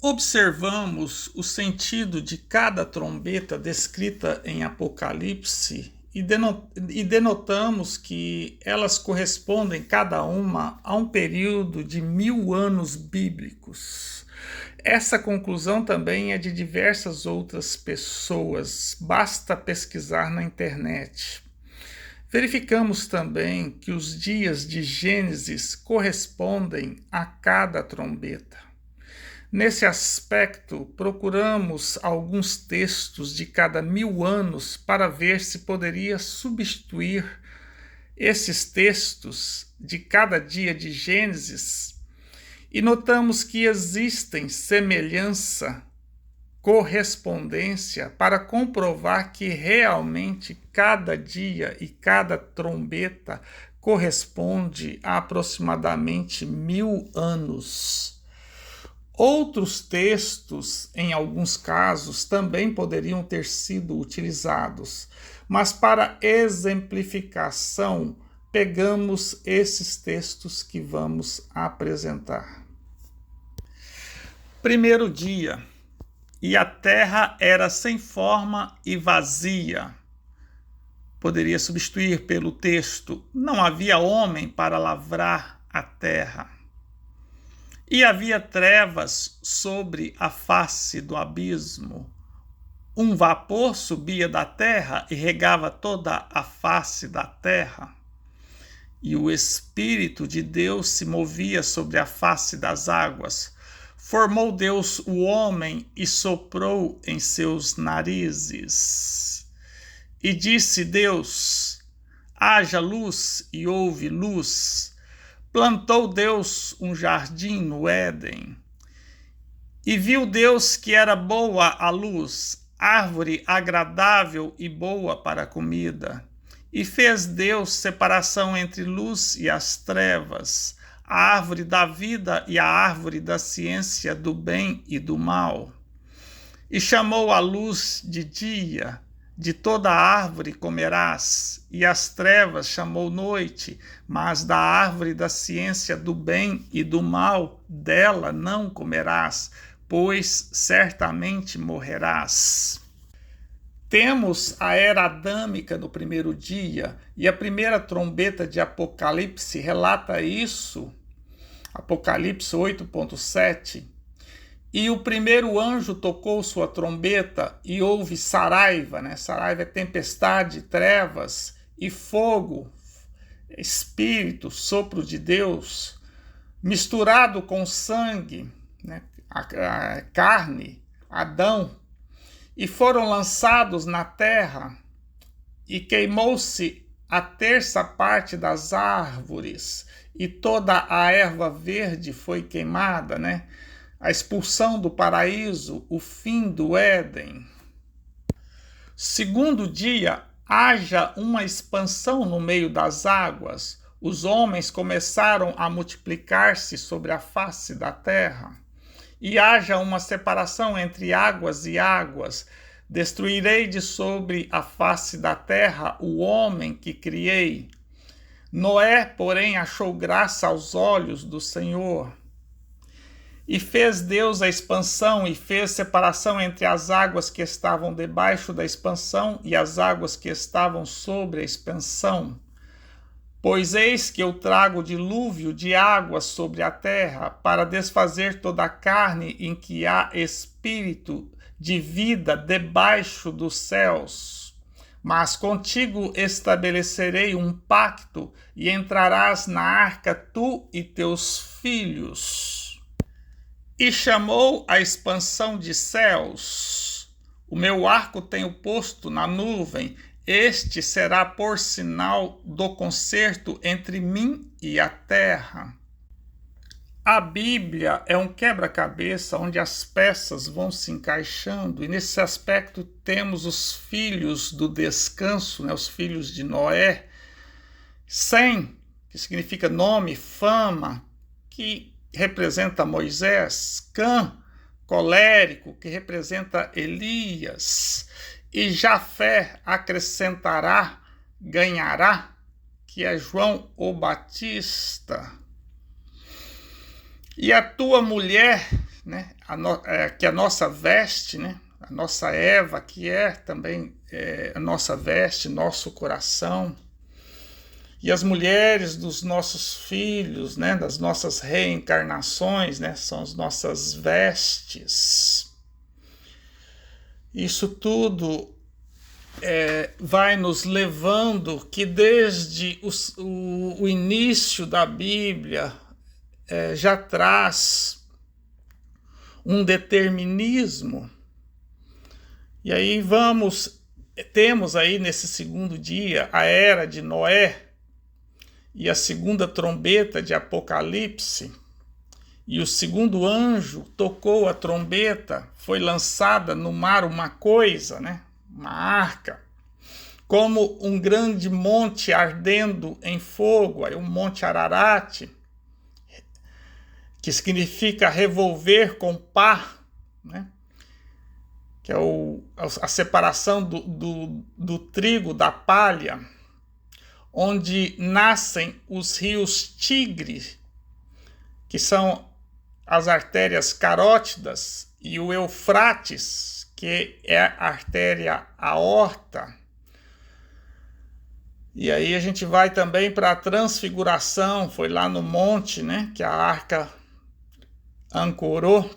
Observamos o sentido de cada trombeta descrita em Apocalipse e denotamos que elas correspondem cada uma a um período de 1000 anos bíblicos. Essa conclusão também é de diversas outras pessoas, basta pesquisar na internet. Verificamos também que os dias de Gênesis correspondem a cada trombeta. Nesse aspecto, procuramos alguns textos de cada 1000 anos para ver se poderia substituir esses textos de cada dia de Gênesis e notamos que existem semelhança, correspondência para comprovar que realmente cada dia e cada trombeta corresponde a aproximadamente 1000 anos. Outros textos, em alguns casos, também poderiam ter sido utilizados, mas para exemplificação, pegamos esses textos que vamos apresentar. Primeiro dia, e a terra era sem forma e vazia. Poderia substituir pelo texto: não havia homem para lavrar a terra. E havia trevas sobre a face do abismo. Um vapor subia da terra e regava toda a face da terra. E o Espírito de Deus se movia sobre a face das águas. Formou Deus o homem e soprou em seus narizes. E disse Deus: haja luz, e houve luz. Plantou Deus um jardim no Éden. E viu Deus que era boa a luz, árvore agradável e boa para a comida. E fez Deus separação entre luz e as trevas, a árvore da vida e a árvore da ciência do bem e do mal. E chamou a luz de dia. De toda árvore comerás, e as trevas chamou noite, mas da árvore da ciência do bem e do mal, dela não comerás, pois certamente morrerás. Temos a era adâmica no primeiro dia, e a primeira trombeta de Apocalipse relata isso, Apocalipse 8.7. E o primeiro anjo tocou sua trombeta e houve saraiva, Saraiva é tempestade, trevas e fogo, espírito, sopro de Deus, misturado com sangue, a carne, Adão, e foram lançados na terra e queimou-se a terça parte das árvores e toda a erva verde foi queimada, A expulsão do paraíso, o fim do Éden. Segundo dia, haja uma expansão no meio das águas. Os homens começaram a multiplicar-se sobre a face da terra. E haja uma separação entre águas e águas. Destruirei de sobre a face da terra o homem que criei. Noé, porém, achou graça aos olhos do Senhor. E fez Deus a expansão e fez separação entre as águas que estavam debaixo da expansão e as águas que estavam sobre a expansão. Pois eis que eu trago dilúvio de águas sobre a terra para desfazer toda a carne em que há espírito de vida debaixo dos céus. Mas contigo estabelecerei um pacto e entrarás na arca tu e teus filhos. E chamou a expansão de céus. O meu arco tenho posto na nuvem, este será por sinal do concerto entre mim e a terra. A Bíblia é um quebra-cabeça onde as peças vão se encaixando, e nesse aspecto temos os filhos do descanso, os filhos de Noé, Sem, que significa nome, fama, que representa Moisés, Cã, colérico, que representa Elias, e Jafé acrescentará, ganhará, que é João o Batista. E a tua mulher né, que a nossa veste, né, a nossa Eva, que é também a nossa veste, nosso coração, e as mulheres dos nossos filhos, né, das nossas reencarnações, né, são as nossas vestes. Isso tudo vai nos levando que desde o início da Bíblia já traz um determinismo. E aí temos aí nesse segundo dia a era de Noé e a segunda trombeta de Apocalipse. E o segundo anjo tocou a trombeta, foi lançada no mar uma coisa, né? Uma arca, como um grande monte ardendo em fogo, aí o Monte Ararat, que significa revolver com pá, né? Que é a separação do trigo da palha, onde nascem os rios Tigre, que são as artérias carótidas, e o Eufrates, que é a artéria aorta. E aí a gente vai também para a transfiguração, foi lá no monte, né, que a arca ancorou,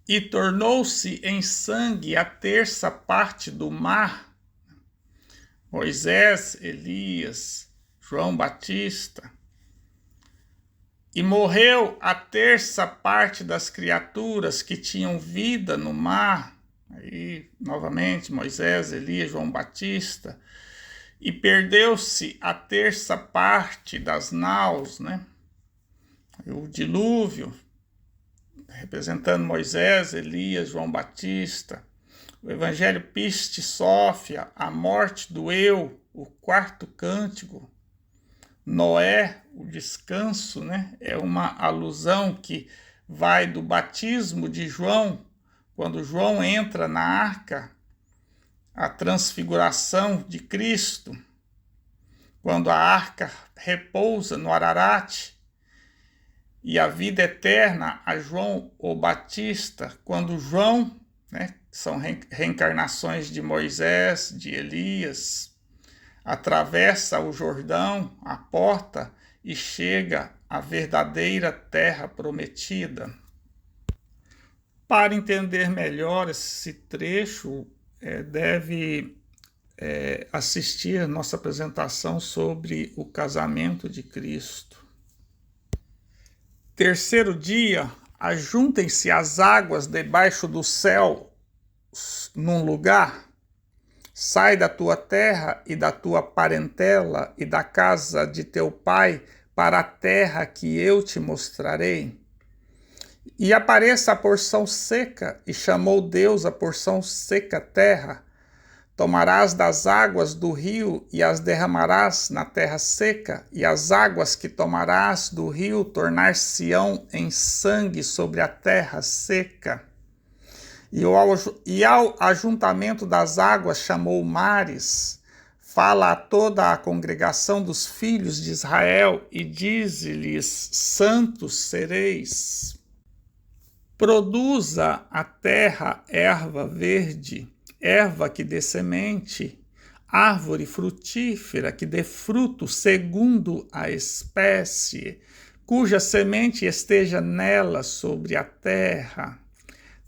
e tornou-se em sangue a terça parte do mar. Moisés, Elias, João Batista. E morreu a terça parte das criaturas que tinham vida no mar. Aí, novamente, Moisés, Elias, João Batista. E perdeu-se a terça parte das naus, né? O dilúvio, representando Moisés, Elias, João Batista. O Evangelho Piste Sófia, a morte do eu, o quarto cântico. Noé, o descanso, né? É uma alusão que vai do batismo de João, quando João entra na arca, a transfiguração de Cristo, quando a arca repousa no Ararat, e a vida eterna a João o Batista, quando João, né, são reencarnações de Moisés, de Elias, atravessa o Jordão, a porta, e chega à verdadeira terra prometida. Para entender melhor esse trecho, deve assistir nossa apresentação sobre o casamento de Cristo. Terceiro dia, ajuntem-se as águas debaixo do céu num lugar. Sai da tua terra e da tua parentela e da casa de teu pai para a terra que eu te mostrarei. E apareça a porção seca, e chamou Deus a porção seca terra. Tomarás das águas do rio e as derramarás na terra seca, e as águas que tomarás do rio tornar-se-ão em sangue sobre a terra seca. E ao ajuntamento das águas chamou mares, fala a toda a congregação dos filhos de Israel e dize-lhes: santos sereis. Produza a terra erva verde, erva que dê semente, árvore frutífera que dê fruto segundo a espécie, cuja semente esteja nela sobre a terra.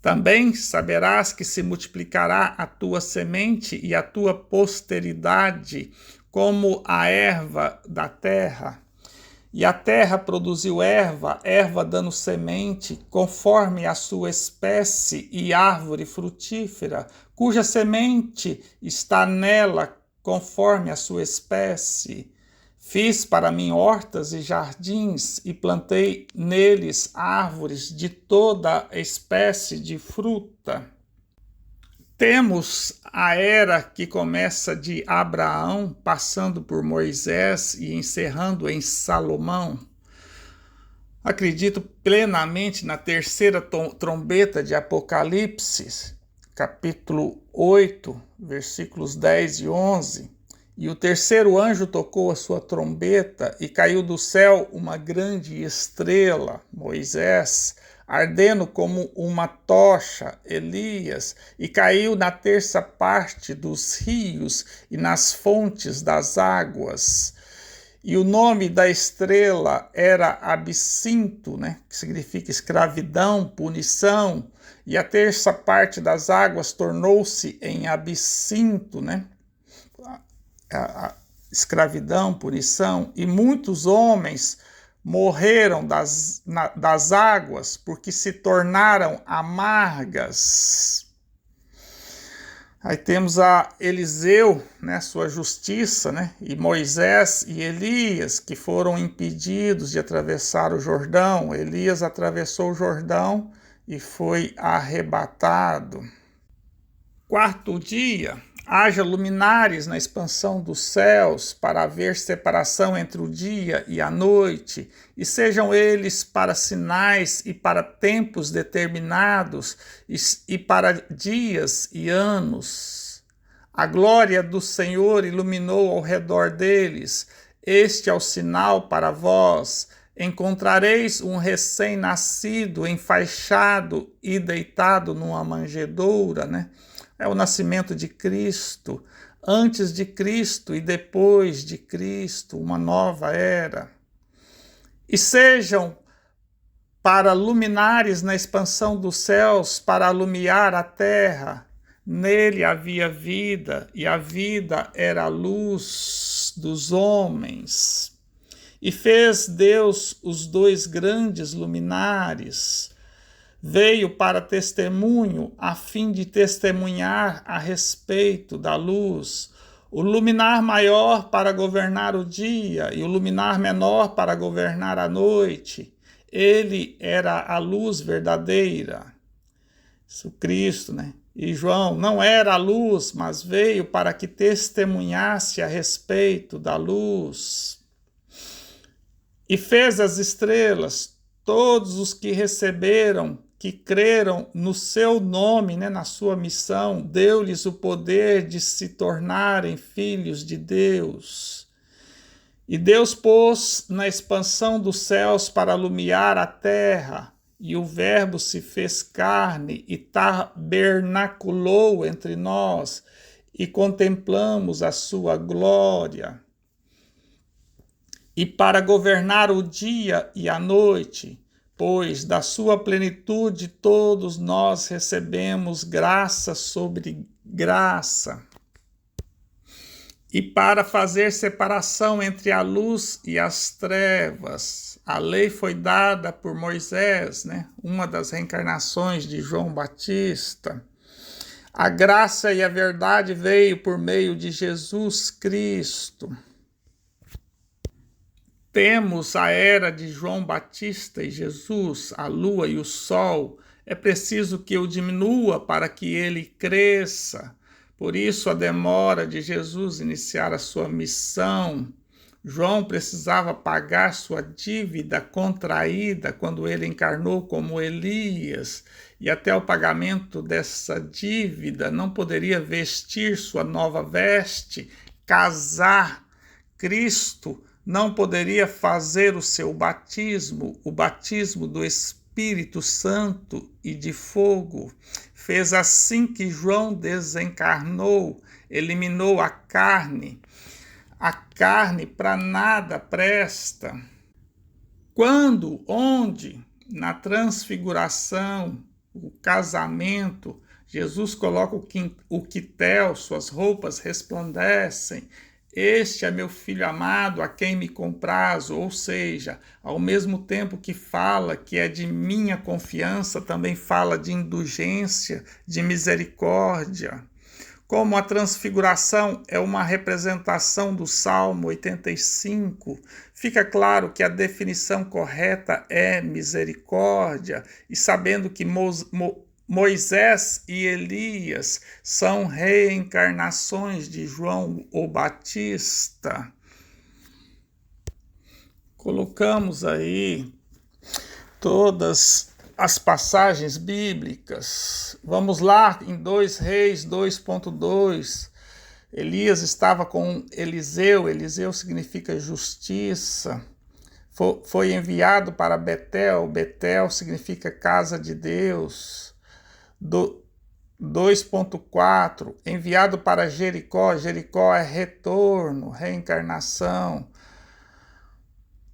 Também saberás que se multiplicará a tua semente e a tua posteridade como a erva da terra. E a terra produziu erva, erva dando semente, conforme a sua espécie, e árvore frutífera, cuja semente está nela, conforme a sua espécie. Fiz para mim hortas e jardins, e plantei neles árvores de toda espécie de fruta. Temos a era que começa de Abraão, passando por Moisés e encerrando em Salomão. Acredito plenamente na terceira trombeta de Apocalipse, capítulo 8, versículos 10 e 11. E o terceiro anjo tocou a sua trombeta, e caiu do céu uma grande estrela, Moisés, ardendo como uma tocha, Elias, e caiu na terça parte dos rios e nas fontes das águas. E o nome da estrela era Absinto, né? Que significa escravidão, punição. E a terça parte das águas tornou-se em Absinto, né? A escravidão, punição. E muitos homens morreram das águas porque se tornaram amargas. Aí temos a Eliseu, né, sua justiça, né, e Moisés e Elias, que foram impedidos de atravessar o Jordão. Elias atravessou o Jordão e foi arrebatado. Quarto dia, haja luminares na expansão dos céus, para haver separação entre o dia e a noite, e sejam eles para sinais e para tempos determinados, e para dias e anos. A glória do Senhor iluminou ao redor deles. Este é o sinal para vós. Encontrareis um recém-nascido enfaixado e deitado numa manjedoura, né? É o nascimento de Cristo, antes de Cristo e depois de Cristo, uma nova era. E sejam para luminares na expansão dos céus, para alumiar a terra. Nele havia vida, e a vida era a luz dos homens. E fez Deus os dois grandes luminares. Veio para testemunho, a fim de testemunhar a respeito da luz, o luminar maior para governar o dia e o luminar menor para governar a noite. Ele era a luz verdadeira. Isso Cristo, né? E João não era a luz, mas veio para que testemunhasse a respeito da luz. E fez as estrelas, todos os que receberam, que creram no seu nome, né, na sua missão, deu-lhes o poder de se tornarem filhos de Deus. E Deus pôs na expansão dos céus para alumiar a terra, e o Verbo se fez carne e tabernaculou entre nós, e contemplamos a sua glória. E para governar o dia e a noite, pois da sua plenitude todos nós recebemos graça sobre graça. E para fazer separação entre a luz e as trevas, a lei foi dada por Moisés, né? Uma das reencarnações de João Batista. A graça e a verdade veio por meio de Jesus Cristo. Temos a era de João Batista e Jesus, a lua e o sol. É preciso que eu diminua para que ele cresça. Por isso a demora de Jesus iniciar a sua missão. João precisava pagar sua dívida contraída quando ele encarnou como Elias. E até o pagamento dessa dívida não poderia vestir sua nova veste, casar. Cristo não poderia fazer o seu batismo, o batismo do Espírito Santo e de fogo. Fez assim que João desencarnou, eliminou a carne. A carne para nada presta. Quando, onde? Na transfiguração, o casamento, Jesus coloca o quitel, suas roupas resplandecem. Este é meu filho amado, a quem me comprazo, ou seja, ao mesmo tempo que fala que é de minha confiança, também fala de indulgência, de misericórdia. Como a transfiguração é uma representação do Salmo 85, fica claro que a definição correta é misericórdia, e sabendo que Moisés e Elias são reencarnações de João o Batista. Colocamos aí todas as passagens bíblicas. Vamos lá em 2 Reis 2.2. Elias estava com Eliseu. Eliseu significa justiça. foi enviado para Betel. Betel significa casa de Deus. 2.4, enviado para Jericó. Jericó é retorno, reencarnação.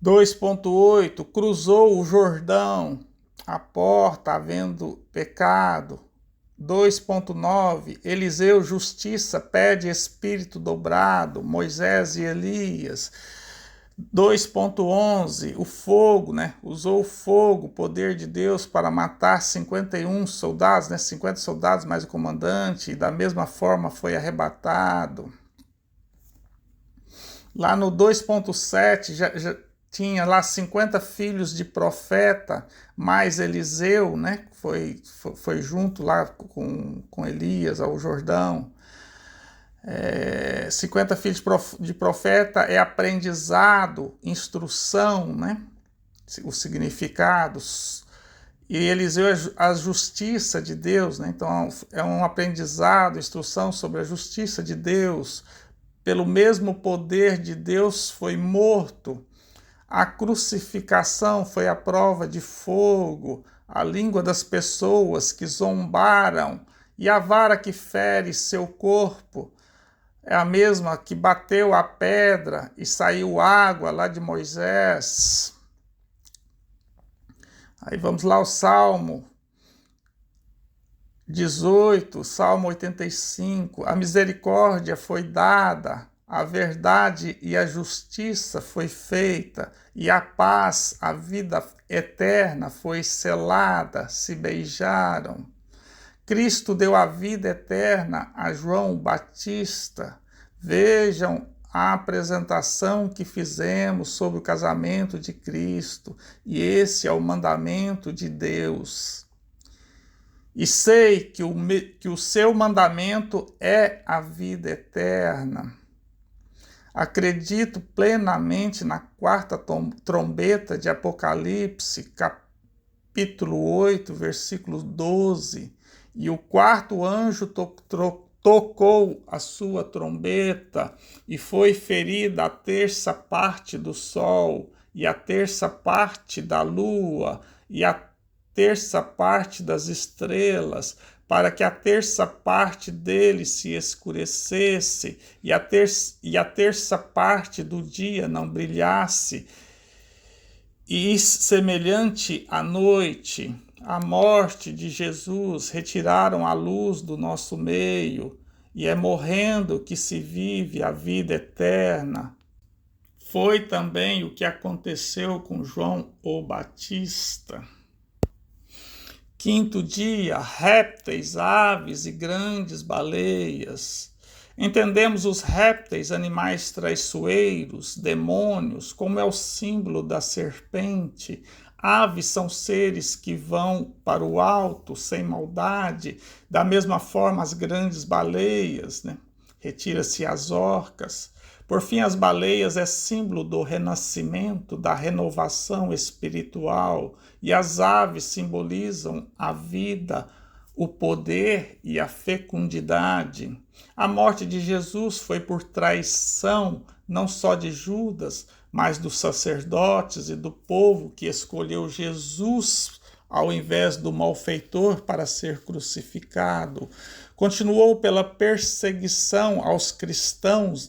2.8, cruzou o Jordão, a porta havendo pecado. 2.9, Eliseu, justiça, pede espírito dobrado, Moisés e Elias. 2.11, o fogo, usou o fogo, poder de Deus para matar 51 soldados, 50 soldados mais o comandante, e da mesma forma foi arrebatado. Lá no 2.7 já tinha lá 50 filhos de profeta, mais Eliseu, foi junto lá com Elias ao Jordão. 50 filhos de profeta é aprendizado, instrução, os significados. E Eliseu é a justiça de Deus, então é um aprendizado, instrução sobre a justiça de Deus. Pelo mesmo poder de Deus foi morto. A crucificação foi a prova de fogo, a língua das pessoas que zombaram, e a vara que fere seu corpo é a mesma que bateu a pedra e saiu água lá de Moisés. Aí vamos lá ao Salmo 18, Salmo 85. A misericórdia foi dada, a verdade e a justiça foi feita, e a paz, a vida eterna foi selada, se beijaram. Cristo deu a vida eterna a João Batista. Vejam a apresentação que fizemos sobre o casamento de Cristo, e esse é o mandamento de Deus. E sei que o seu mandamento é a vida eterna. Acredito plenamente na quarta trombeta de Apocalipse, capítulo 8, versículo 12. E o quarto anjo tocou a sua trombeta, e foi ferida a terça parte do sol, e a terça parte da lua, e a terça parte das estrelas, para que a terça parte dele se escurecesse, e a terça parte do dia não brilhasse. E semelhante à noite, a morte de Jesus, retiraram a luz do nosso meio, e é morrendo que se vive a vida eterna. Foi também o que aconteceu com João o Batista. Quinto dia, répteis, aves e grandes baleias. Entendemos os répteis, animais traiçoeiros, demônios, como é o símbolo da serpente. Aves são seres que vão para o alto, sem maldade. Da mesma forma, as grandes baleias, retira-se as orcas. Por fim, as baleias é símbolo do renascimento, da renovação espiritual, e as aves simbolizam a vida, o poder e a fecundidade. A morte de Jesus foi por traição, não só de Judas, mas dos sacerdotes e do povo que escolheu Jesus ao invés do malfeitor para ser crucificado. Continuou pela perseguição aos cristãos,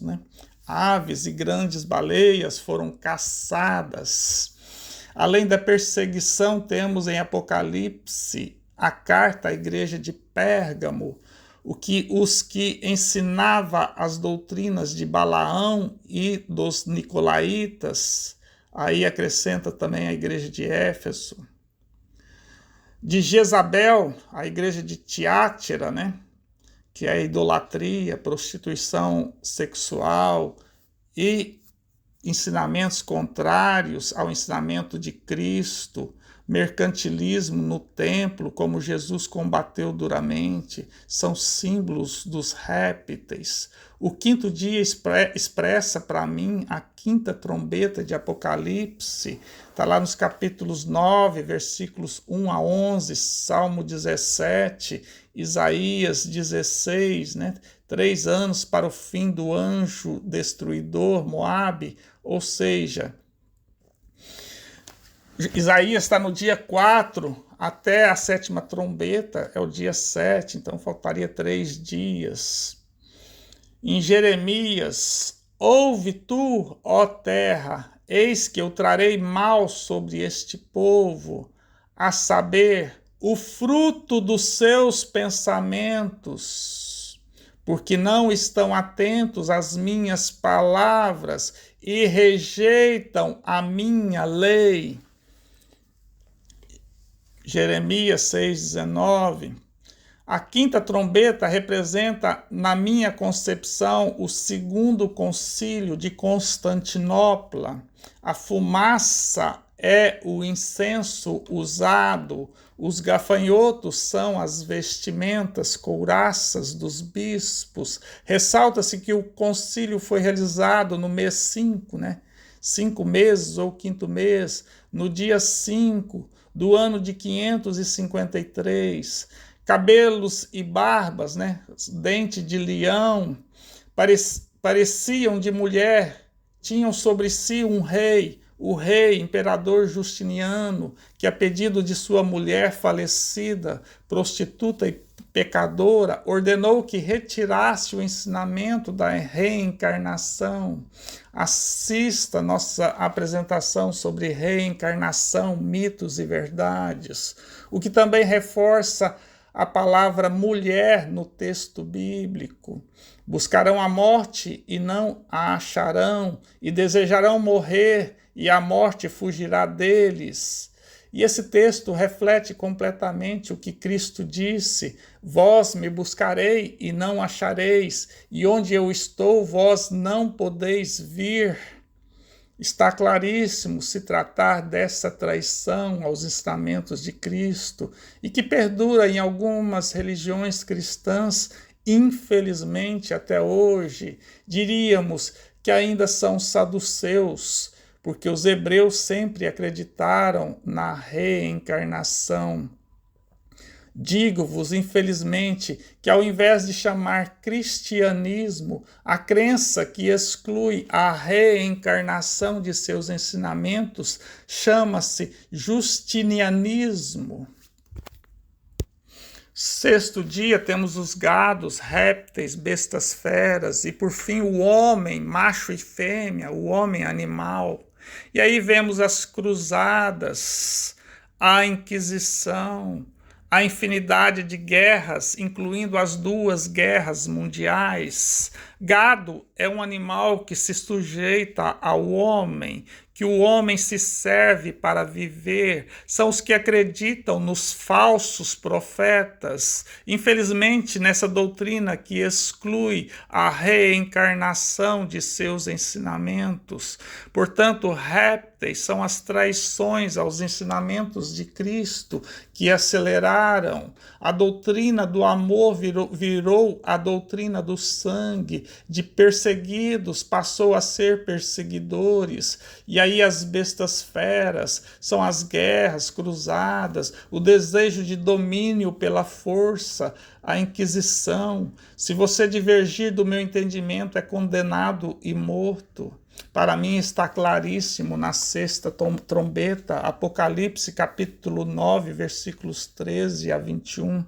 Aves e grandes baleias foram caçadas. Além da perseguição, temos em Apocalipse a carta à igreja de Pérgamo, os que ensinava as doutrinas de Balaão e dos nicolaítas. Aí acrescenta também a igreja de Éfeso. De Jezabel, a igreja de Tiátira, que é a idolatria, prostituição sexual e ensinamentos contrários ao ensinamento de Cristo, mercantilismo no templo, como Jesus combateu duramente, são símbolos dos répteis. O quinto dia expressa para mim a quinta trombeta de Apocalipse, está lá nos capítulos 9, versículos 1 a 11, Salmo 17, Isaías 16, 3 anos para o fim do anjo destruidor, Moabe, ou seja, Isaías está no dia 4, até a 7ª trombeta é o dia 7, então faltaria 3 dias. Em Jeremias, ouve tu, ó terra, eis que eu trarei mal sobre este povo, a saber, o fruto dos seus pensamentos, porque não estão atentos às minhas palavras e rejeitam a minha lei. Jeremias 6,19. A 5ª trombeta representa, na minha concepção, o 2º concílio de Constantinopla. A fumaça é o incenso usado, os gafanhotos são as vestimentas couraças dos bispos. Ressalta-se que o concílio foi realizado no mês 5, 5 meses ou 5º mês, no dia 5 do ano de 553. Cabelos e barbas, dente de leão, pareciam de mulher, tinham sobre si um rei, o rei imperador Justiniano, que a pedido de sua mulher falecida, prostituta e pecadora, ordenou que retirasse o ensinamento da reencarnação. Assista nossa apresentação sobre reencarnação, mitos e verdades, o que também reforça a palavra mulher no texto bíblico. Buscarão a morte e não a acharão, e desejarão morrer, e a morte fugirá deles. E esse texto reflete completamente o que Cristo disse: vós me buscarei e não achareis, e onde eu estou, vós não podeis vir. Está claríssimo se tratar dessa traição aos ensinamentos de Cristo e que perdura em algumas religiões cristãs, infelizmente até hoje. Diríamos que ainda são saduceus, porque os hebreus sempre acreditaram na reencarnação. Digo-vos, infelizmente, que ao invés de chamar cristianismo a crença que exclui a reencarnação de seus ensinamentos, chama-se justinianismo. 6º dia temos os gados, répteis, bestas feras e, por fim, o homem, macho e fêmea, o homem animal. E aí vemos as cruzadas, a Inquisição, a infinidade de guerras, incluindo as 2 guerras mundiais. Gado é um animal que se sujeita ao homem, que o homem se serve para viver, são os que acreditam nos falsos profetas. Infelizmente, nessa doutrina que exclui a reencarnação de seus ensinamentos. Portanto, répteis são as traições aos ensinamentos de Cristo que aceleraram. A doutrina do amor virou a doutrina do sangue, de perseguidos passou a ser perseguidores. E aí as bestas feras são as guerras cruzadas, o desejo de domínio pela força, a Inquisição. Se você divergir do meu entendimento, é condenado e morto. Para mim está claríssimo na 6ª trombeta, Apocalipse capítulo 9, versículos 13 a 21.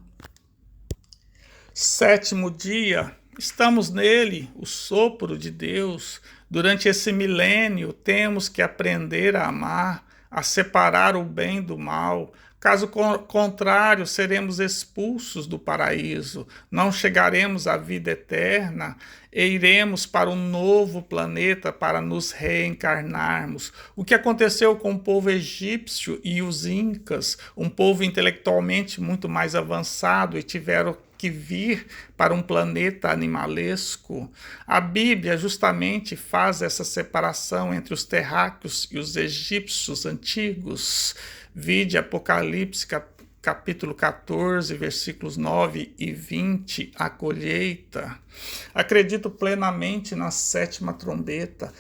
7º dia, estamos nele, o sopro de Deus. Durante esse milênio, temos que aprender a amar, a separar o bem do mal. Caso contrário, seremos expulsos do paraíso, não chegaremos à vida eterna e iremos para um novo planeta para nos reencarnarmos. O que aconteceu com o povo egípcio e os incas, um povo intelectualmente muito mais avançado, e tiveram que vir para um planeta animalesco. A Bíblia justamente faz essa separação entre os terráqueos e os egípcios antigos. Vide Apocalipse capítulo 14, versículos 9 e 20, a colheita. Acredito plenamente na 7ª trombeta.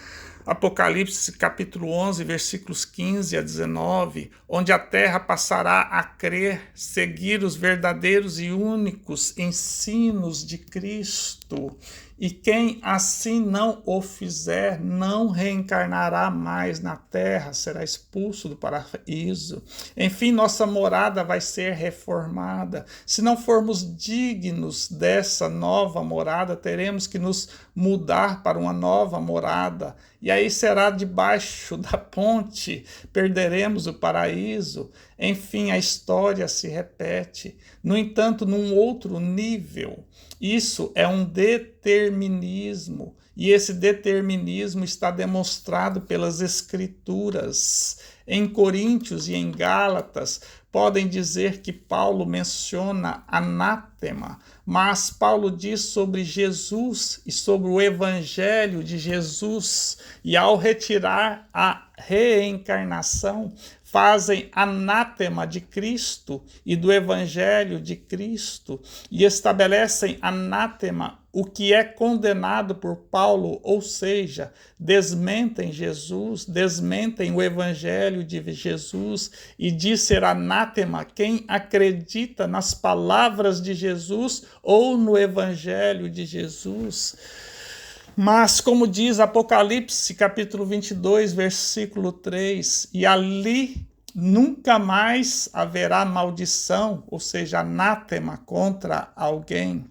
Apocalipse capítulo 11, versículos 15 a 19, onde a terra passará a crer, seguir os verdadeiros e únicos ensinos de Cristo. E quem assim não o fizer, não reencarnará mais na terra, será expulso do paraíso. Enfim, nossa morada vai ser reformada. Se não formos dignos dessa nova morada, teremos que nos mudar para uma nova morada. E aí será debaixo da ponte, perderemos o paraíso. Enfim, a história se repete. No entanto, num outro nível. Isso é um determinismo, e esse determinismo está demonstrado pelas Escrituras. Em Coríntios e em Gálatas, podem dizer que Paulo menciona anátema, mas Paulo diz sobre Jesus e sobre o Evangelho de Jesus, e ao retirar a reencarnação, fazem anátema de Cristo e do Evangelho de Cristo e estabelecem anátema o que é condenado por Paulo, ou seja, desmentem Jesus, desmentem o Evangelho de Jesus e diz ser anátema quem acredita nas palavras de Jesus ou no Evangelho de Jesus. Mas, como diz Apocalipse, capítulo 22, versículo 3, e ali nunca mais haverá maldição, ou seja, anátema contra alguém.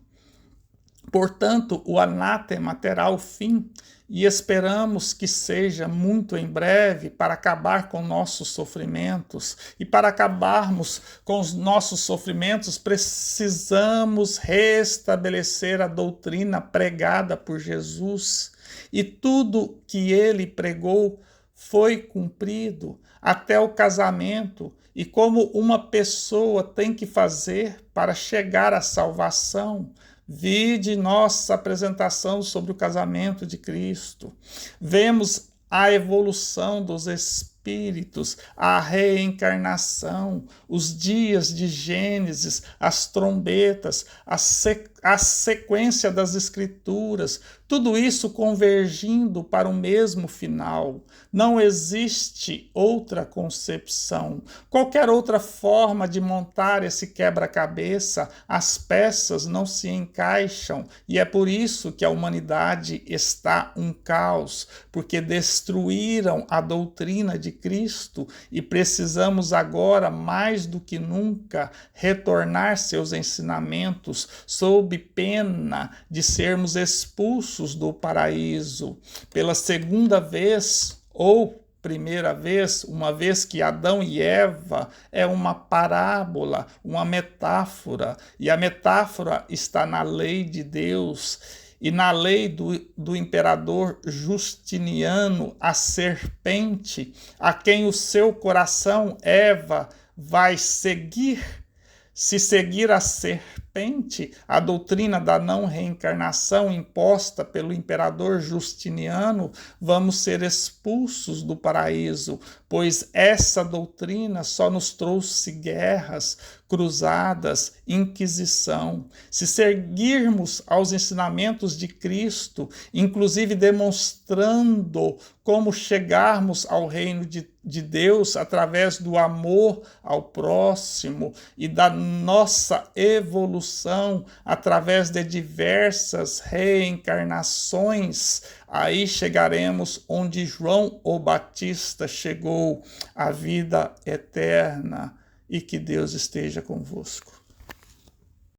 Portanto, o anátema terá o fim, e esperamos que seja muito em breve para acabar com nossos sofrimentos. E para acabarmos com os nossos sofrimentos, precisamos restabelecer a doutrina pregada por Jesus. E tudo que ele pregou foi cumprido até o casamento, e como uma pessoa tem que fazer para chegar à salvação. Vide nossa apresentação sobre o casamento de Cristo. Vemos a evolução dos espíritos, a reencarnação, os dias de Gênesis, as trombetas, a sequência das Escrituras, tudo isso convergindo para o mesmo final. Não existe outra concepção. Qualquer outra forma de montar esse quebra-cabeça, as peças não se encaixam, e é por isso que a humanidade está um caos, porque destruíram a doutrina de Cristo e precisamos agora, mais do que nunca, retornar seus ensinamentos sob pena de sermos expulsos do paraíso. Pela segunda vez, ou primeira vez, uma vez que Adão e Eva é uma parábola, uma metáfora, e a metáfora está na lei de Deus. E na lei do imperador Justiniano, a serpente, a quem o seu coração, Eva, vai seguir, se seguir a serpente, a doutrina da não reencarnação imposta pelo imperador Justiniano, vamos ser expulsos do paraíso, pois essa doutrina só nos trouxe guerras, cruzadas, inquisição. Se seguirmos aos ensinamentos de Cristo, inclusive demonstrando como chegarmos ao reino de Deus através do amor ao próximo e da nossa evolução através de diversas reencarnações, aí chegaremos onde João o Batista chegou, a vida eterna. E que Deus esteja convosco.